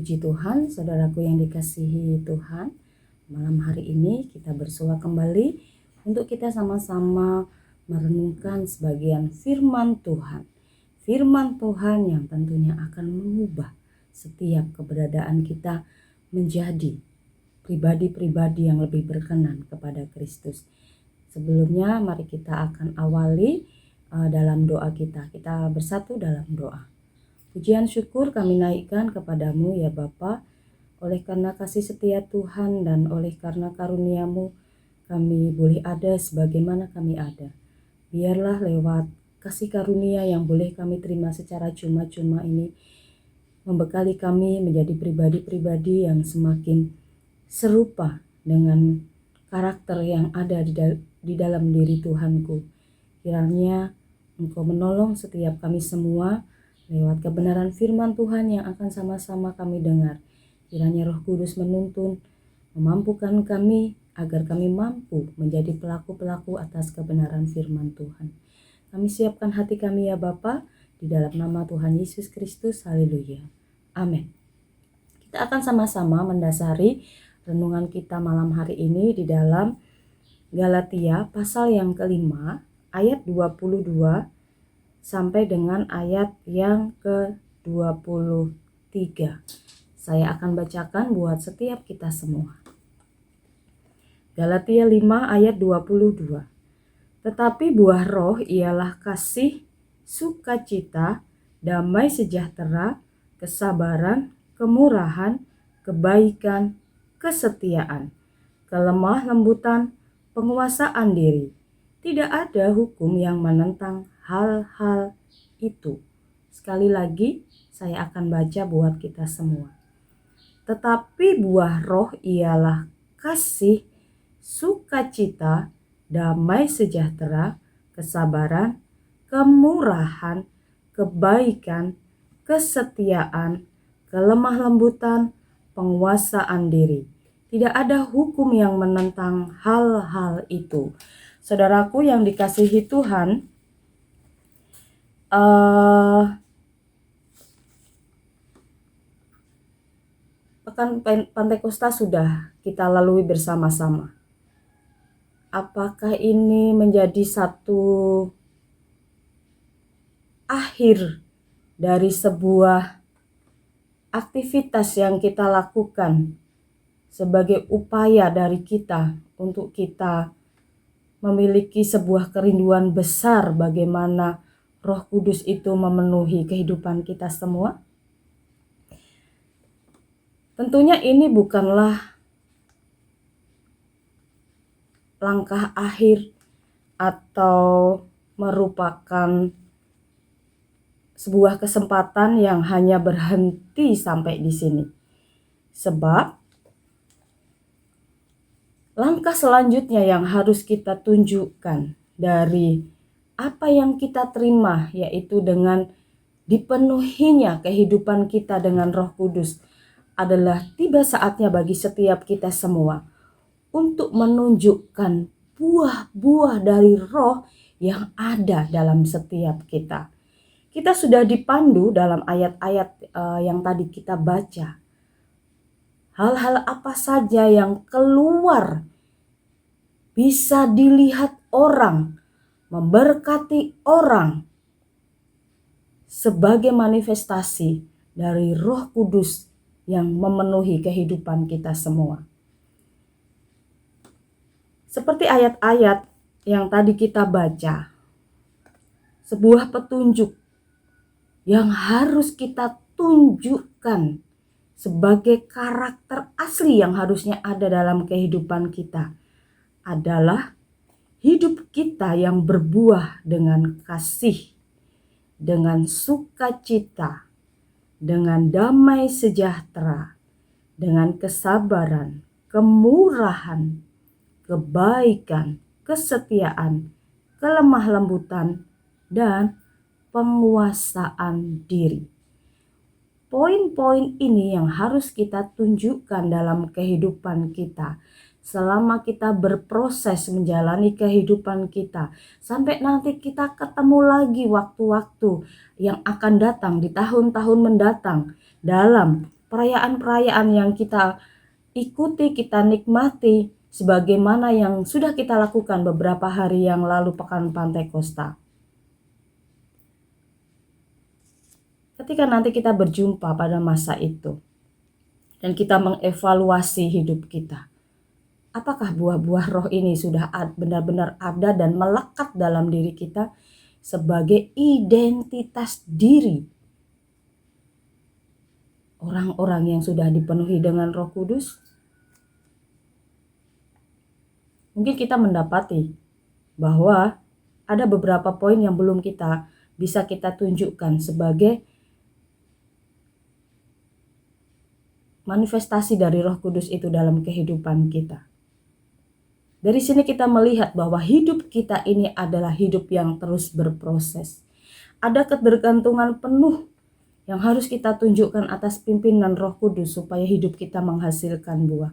Puji Tuhan, saudaraku yang dikasihi Tuhan. Malam hari ini kita bersua kembali untuk kita sama-sama merenungkan sebagian firman Tuhan. Firman Tuhan yang tentunya akan mengubah setiap keberadaan kita menjadi pribadi-pribadi yang lebih berkenan kepada Kristus. Sebelumnya mari kita akan awali dalam doa kita. Kita bersatu dalam doa. Pujian syukur kami naikkan kepadamu ya Bapa, oleh karena kasih setia Tuhan dan oleh karena karunia-Mu kami boleh ada sebagaimana kami ada. Biarlah lewat kasih karunia yang boleh kami terima secara cuma-cuma ini membekali kami menjadi pribadi-pribadi yang semakin serupa dengan karakter yang ada di dalam diri Tuhanku. Kiranya Engkau menolong setiap kami semua lewat kebenaran firman Tuhan yang akan sama-sama kami dengar. Kiranya Roh Kudus menuntun, memampukan kami agar kami mampu menjadi pelaku-pelaku atas kebenaran firman Tuhan. Kami siapkan hati kami ya Bapa, di dalam nama Tuhan Yesus Kristus. Haleluya. Amin. Kita akan sama-sama mendasari renungan kita malam hari ini di dalam Galatia pasal yang kelima ayat 22 sampai dengan ayat yang ke-23. Saya akan bacakan buat setiap kita semua. Galatia 5 ayat 22. Tetapi buah roh ialah kasih, sukacita, damai sejahtera, kesabaran, kemurahan, kebaikan, kesetiaan, kelemah lembutan, penguasaan diri. Tidak ada hukum yang menentang hal-hal itu. Sekali lagi saya akan baca buat kita semua. Tetapi buah roh ialah kasih, sukacita, damai sejahtera, kesabaran, kemurahan, kebaikan, kesetiaan, kelemah lembutan, penguasaan diri. Tidak ada hukum yang menentang hal-hal itu. Saudaraku yang dikasihi Tuhan, pekan Pentakosta sudah kita lalui bersama-sama. Apakah ini menjadi satu akhir dari sebuah aktivitas yang kita lakukan sebagai upaya dari kita untuk kita memiliki sebuah kerinduan besar bagaimana Roh Kudus itu memenuhi kehidupan kita semua? Tentunya ini bukanlah langkah akhir atau merupakan sebuah kesempatan yang hanya berhenti sampai di sini. Sebab langkah selanjutnya yang harus kita tunjukkan dari apa yang kita terima, yaitu dengan dipenuhinya kehidupan kita dengan Roh Kudus, adalah tiba saatnya bagi setiap kita semua untuk menunjukkan buah-buah dari roh yang ada dalam setiap kita. Kita sudah dipandu dalam ayat-ayat yang tadi kita baca. Hal-hal apa saja yang keluar bisa dilihat orang, memberkati orang sebagai manifestasi dari Roh Kudus yang memenuhi kehidupan kita semua. Seperti ayat-ayat yang tadi kita baca, sebuah petunjuk yang harus kita tunjukkan sebagai karakter asli yang harusnya ada dalam kehidupan kita adalah hidup kita yang berbuah dengan kasih, dengan sukacita, dengan damai sejahtera, dengan kesabaran, kemurahan, kebaikan, kesetiaan, kelemah lembutan, dan penguasaan diri. Poin-poin ini yang harus kita tunjukkan dalam kehidupan kita selama kita berproses menjalani kehidupan kita, sampai nanti kita ketemu lagi waktu-waktu yang akan datang di tahun-tahun mendatang dalam perayaan-perayaan yang kita ikuti, kita nikmati, sebagaimana yang sudah kita lakukan beberapa hari yang lalu pekan Pantekosta. Ketika nanti kita berjumpa pada masa itu, dan kita mengevaluasi hidup kita, apakah buah-buah roh ini sudah benar-benar ada dan melekat dalam diri kita sebagai identitas diri orang-orang yang sudah dipenuhi dengan Roh Kudus? Mungkin kita mendapati bahwa ada beberapa poin yang belum bisa kita tunjukkan sebagai manifestasi dari Roh Kudus itu dalam kehidupan kita. Dari sini kita melihat bahwa hidup kita ini adalah hidup yang terus berproses. Ada ketergantungan penuh yang harus kita tunjukkan atas pimpinan Roh Kudus supaya hidup kita menghasilkan buah.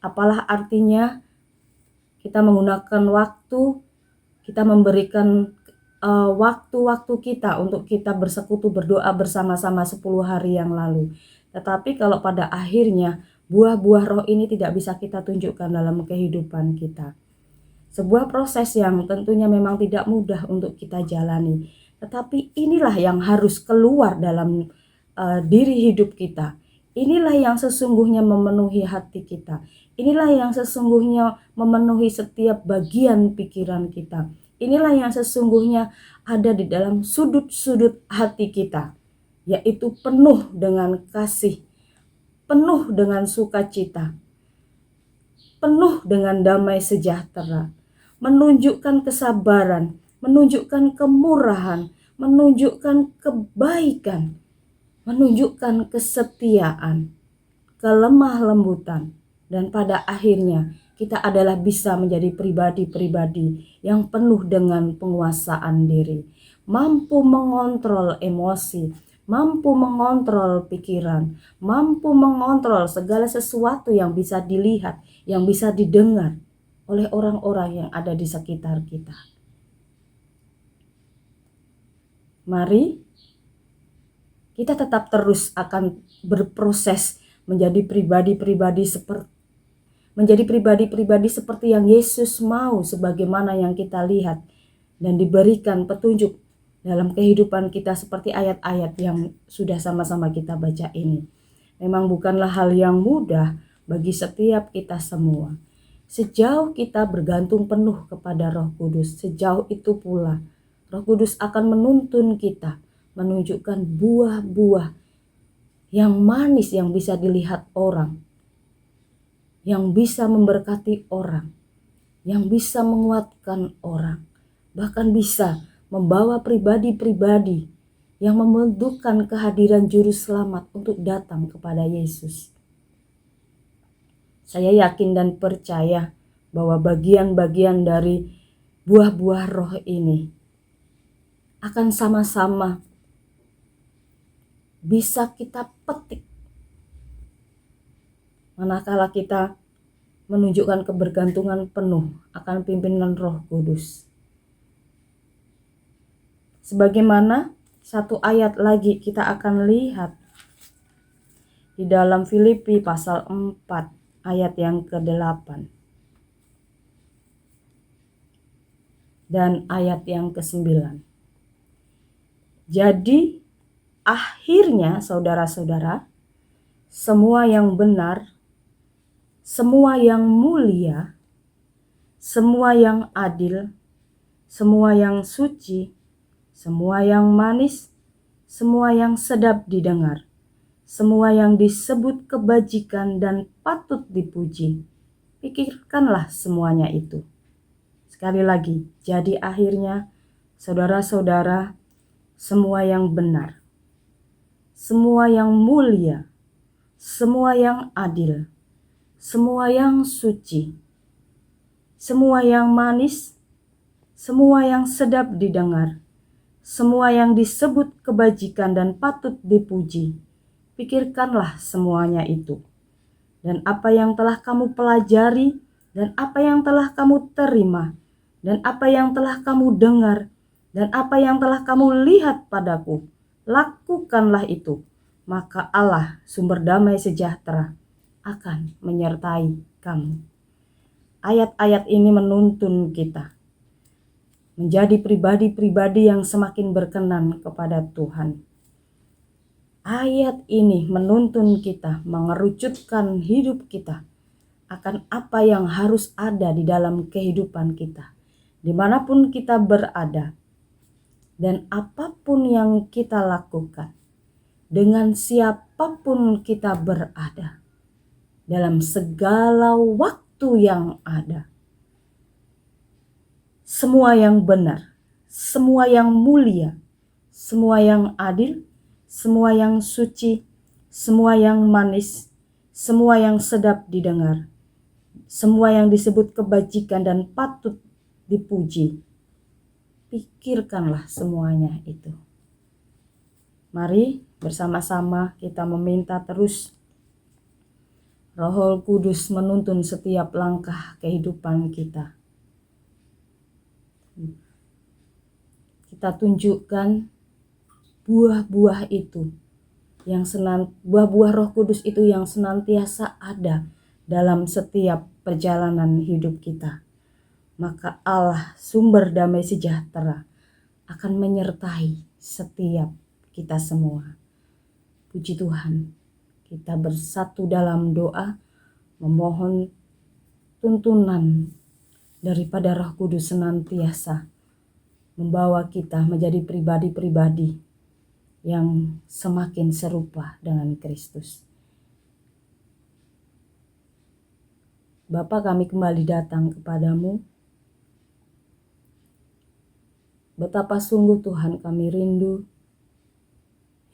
Apalah artinya kita menggunakan waktu, kita memberikan waktu-waktu kita untuk kita bersekutu berdoa bersama-sama 10 hari yang lalu. Tetapi kalau pada akhirnya buah-buah roh ini tidak bisa kita tunjukkan dalam kehidupan kita. Sebuah proses yang tentunya memang tidak mudah untuk kita jalani. Tetapi inilah yang harus keluar dalam diri hidup kita. Inilah yang sesungguhnya memenuhi hati kita. Inilah yang sesungguhnya memenuhi setiap bagian pikiran kita. Inilah yang sesungguhnya ada di dalam sudut-sudut hati kita, yaitu penuh dengan kasih, penuh dengan sukacita, penuh dengan damai sejahtera, menunjukkan kesabaran, menunjukkan kemurahan, menunjukkan kebaikan, menunjukkan kesetiaan, kelemah lembutan, dan pada akhirnya kita adalah bisa menjadi pribadi-pribadi yang penuh dengan penguasaan diri, mampu mengontrol emosi, mampu mengontrol pikiran, mampu mengontrol segala sesuatu yang bisa dilihat, yang bisa didengar oleh orang-orang yang ada di sekitar kita. Mari kita tetap terus akan berproses menjadi pribadi-pribadi seperti yang Yesus mau, sebagaimana yang kita lihat dan diberikan petunjuk dalam kehidupan kita seperti ayat-ayat yang sudah sama-sama kita baca ini. Memang bukanlah hal yang mudah bagi setiap kita semua. Sejauh kita bergantung penuh kepada Roh Kudus, sejauh itu pula Roh Kudus akan menuntun kita menunjukkan buah-buah yang manis yang bisa dilihat orang, yang bisa memberkati orang, yang bisa menguatkan orang, bahkan bisa membawa pribadi-pribadi yang membutuhkan kehadiran juru selamat untuk datang kepada Yesus. Saya yakin dan percaya bahwa bagian-bagian dari buah-buah roh ini akan sama-sama bisa kita petik manakala kita menunjukkan kebergantungan penuh akan pimpinan Roh Kudus. Sebagaimana satu ayat lagi kita akan lihat di dalam Filipi pasal 4 ayat yang ke-8 dan ayat yang ke-9. Jadi akhirnya saudara-saudara, semua yang benar, semua yang mulia, semua yang adil, semua yang suci, semua yang manis, semua yang sedap didengar, semua yang disebut kebajikan dan patut dipuji, pikirkanlah semuanya itu. Sekali lagi, jadi akhirnya saudara-saudara, semua yang benar, semua yang mulia, semua yang adil, semua yang suci, semua yang manis, semua yang sedap didengar, semua yang disebut kebajikan dan patut dipuji, pikirkanlah semuanya itu. Dan apa yang telah kamu pelajari, dan apa yang telah kamu terima, dan apa yang telah kamu dengar, dan apa yang telah kamu lihat padaku, lakukanlah itu, maka Allah sumber damai sejahtera akan menyertai kamu. Ayat-ayat ini menuntun kita menjadi pribadi-pribadi yang semakin berkenan kepada Tuhan. Ayat ini menuntun kita mengerucutkan hidup kita akan apa yang harus ada di dalam kehidupan kita, dimanapun kita berada, dan apapun yang kita lakukan, dengan siapapun kita berada, dalam segala waktu yang ada. Semua yang benar, semua yang mulia, semua yang adil, semua yang suci, semua yang manis, semua yang sedap didengar, semua yang disebut kebajikan dan patut dipuji. Pikirkanlah semuanya itu. Mari bersama-sama kita meminta terus Roh Kudus menuntun setiap langkah kehidupan kita. Kita tunjukkan buah-buah itu buah-buah Roh Kudus itu yang senantiasa ada dalam setiap perjalanan hidup kita. Maka Allah sumber damai sejahtera akan menyertai setiap kita semua. Puji Tuhan, kita bersatu dalam doa memohon tuntunan daripada Roh Kudus senantiasa membawa kita menjadi pribadi-pribadi yang semakin serupa dengan Kristus. Bapa, kami kembali datang kepadamu. Betapa sungguh Tuhan kami rindu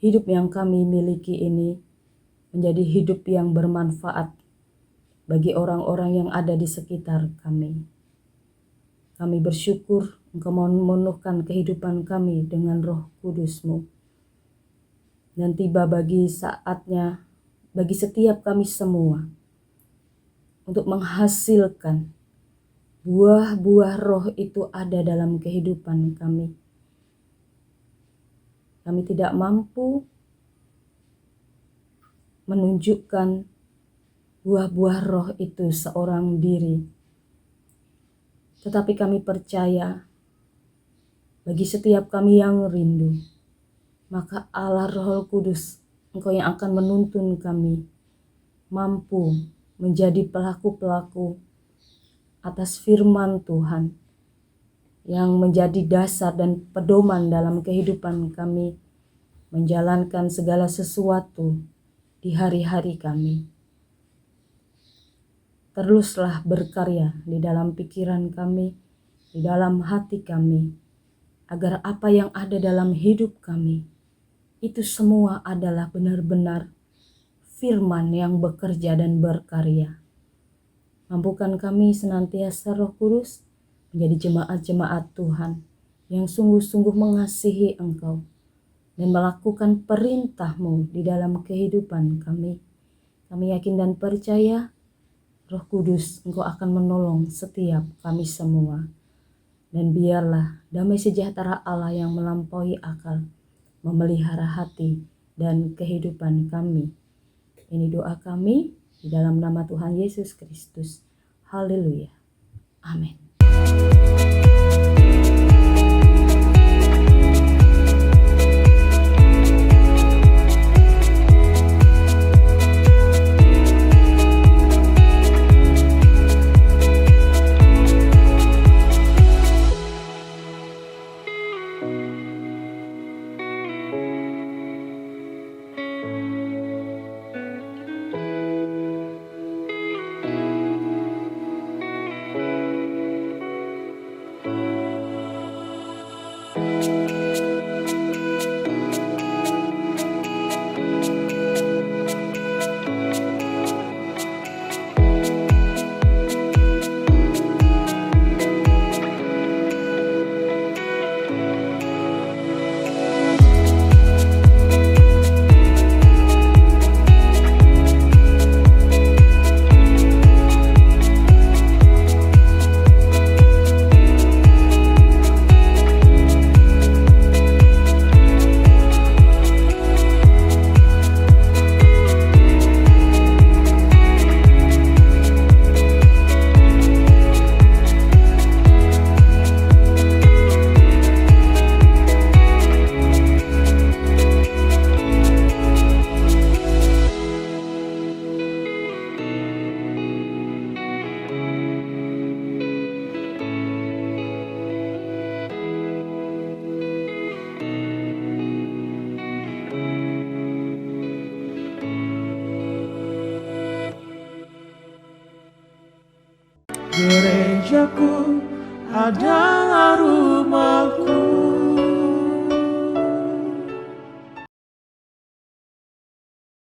hidup yang kami miliki ini menjadi hidup yang bermanfaat bagi orang-orang yang ada di sekitar kami. Kami bersyukur Engkau memenuhkan kehidupan kami dengan Roh Kudus-Mu. Dan tiba bagi saatnya bagi setiap kami semua untuk menghasilkan buah-buah Roh itu ada dalam kehidupan kami. Kami tidak mampu menunjukkan buah-buah Roh itu seorang diri. Tetapi kami percaya bagi setiap kami yang rindu, maka Allah Roh Kudus, Engkau yang akan menuntun kami mampu menjadi pelaku-pelaku atas firman Tuhan yang menjadi dasar dan pedoman dalam kehidupan kami menjalankan segala sesuatu di hari-hari kami. Teruslah berkarya di dalam pikiran kami, di dalam hati kami, agar apa yang ada dalam hidup kami itu semua adalah benar-benar firman yang bekerja dan berkarya. Mampukan kami senantiasa Roh Kudus menjadi jemaat-jemaat Tuhan yang sungguh-sungguh mengasihi Engkau dan melakukan perintah-Mu di dalam kehidupan kami. Kami yakin dan percaya Roh Kudus, Engkau akan menolong setiap kami semua. Dan biarlah damai sejahtera Allah yang melampaui akal memelihara hati dan kehidupan kami. Ini doa kami di dalam nama Tuhan Yesus Kristus. Haleluya. Amin. gerejaku adalah rumahku.